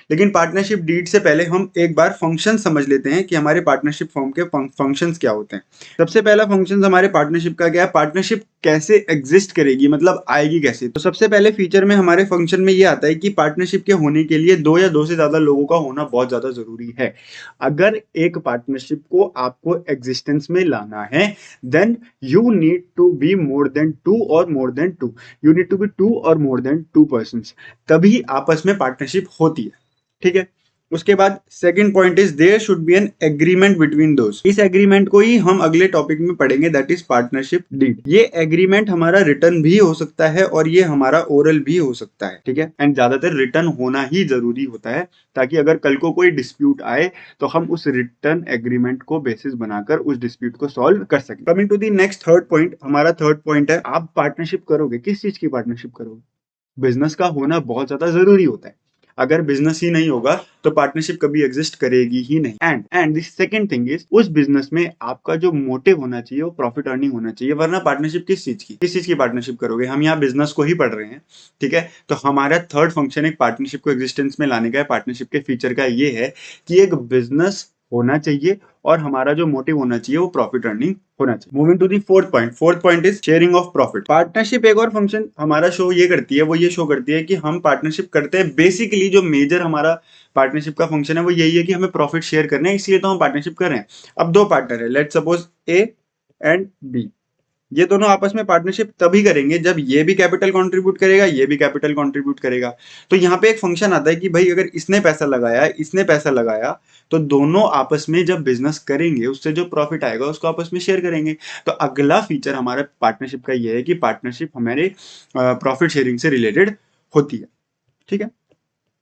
लेकिन partnership deed से पहले हम एक बार फंक्शन समझ लेते हैं कि हमारे पार्टनरशिप फॉर्म के फंक्शंस क्या होते हैं। सबसे पहला फंक्शन हमारे पार्टनरशिप का क्या है, पार्टनरशिप कैसे एग्जिस्ट करेगी, मतलब आएगी कैसे। तो सबसे पहले फीचर में हमारे फंक्शन में ये आता है कि पार्टनरशिप के होने के लिए दो या दो से ज्यादा लोगों का होना बहुत ज्यादा जरूरी है। अगर एक पार्टनरशिप को आपको एग्जिस्टेंस में लाना है, then you need to be more than two और more than two, you need to be two और मोर देन टू पर्सन्स, तभी आपस में पार्टनरशिप होती है। ठीक है। उसके बाद second point is there should be an agreement between those. इस एग्रीमेंट को ही हम अगले टॉपिक में पढ़ेंगे, दैट इज पार्टनरशिप डीड। ये एग्रीमेंट हमारा रिटर्न भी हो सकता है और ये हमारा ओरल भी हो सकता है। ठीक है। एंड ज्यादातर रिटर्न होना ही जरूरी होता है, ताकि अगर कल को कोई डिस्प्यूट आए तो हम उस रिटर्न एग्रीमेंट को बेसिस बनाकर उस डिस्प्यूट को सॉल्व कर सकें। Coming to the next third point, हमारा थर्ड पॉइंट है, आप पार्टनरशिप करोगे, किस चीज की पार्टनरशिप करोगे। बिजनेस का होना बहुत ज्यादा जरूरी होता है। अगर बिजनेस ही नहीं होगा तो पार्टनरशिप कभी एग्जिस्ट करेगी ही नहीं। And the second thing is, उस बिजनेस में आपका जो मोटिव होना चाहिए वो प्रॉफिट अर्निंग होना चाहिए, वरना पार्टनरशिप किस चीज की पार्टनरशिप करोगे। हम यहाँ बिजनेस को ही पढ़ रहे हैं। ठीक है। तो हमारा थर्ड फंक्शन एक पार्टनरशिप को एग्जिस्टेंस में लाने का है। पार्टनरशिप के फीचर का ये है कि एक बिजनेस होना चाहिए और हमारा जो मोटिव होना चाहिए वो प्रॉफिट अर्निंग होना चाहिए। Moving to the fourth point is sharing of profit. Partnership एक और फंक्शन हमारा शो ये करती है, वो ये शो करती है कि हम पार्टनरशिप करते हैं, बेसिकली जो मेजर हमारा पार्टनरशिप का फंक्शन है वो यही है कि हमें प्रॉफिट शेयर करने हैं, इसलिए तो हम पार्टनरशिप कर रहे हैं। अब दो पार्टनर है, let's suppose A and B, ये दोनों आपस में पार्टनरशिप तभी करेंगे जब ये भी कैपिटल कंट्रीब्यूट करेगा, ये भी कैपिटल कंट्रीब्यूट करेगा। तो यहाँ पे एक फंक्शन आता है कि भाई अगर इसने पैसा लगाया, इसने पैसा लगाया, तो दोनों आपस में जब बिजनेस करेंगे उससे जो प्रॉफिट आएगा उसको आपस में शेयर करेंगे। तो अगला फीचर हमारे पार्टनरशिप का ये है कि पार्टनरशिप हमारे प्रॉफिट शेयरिंग से रिलेटेड होती है। ठीक है।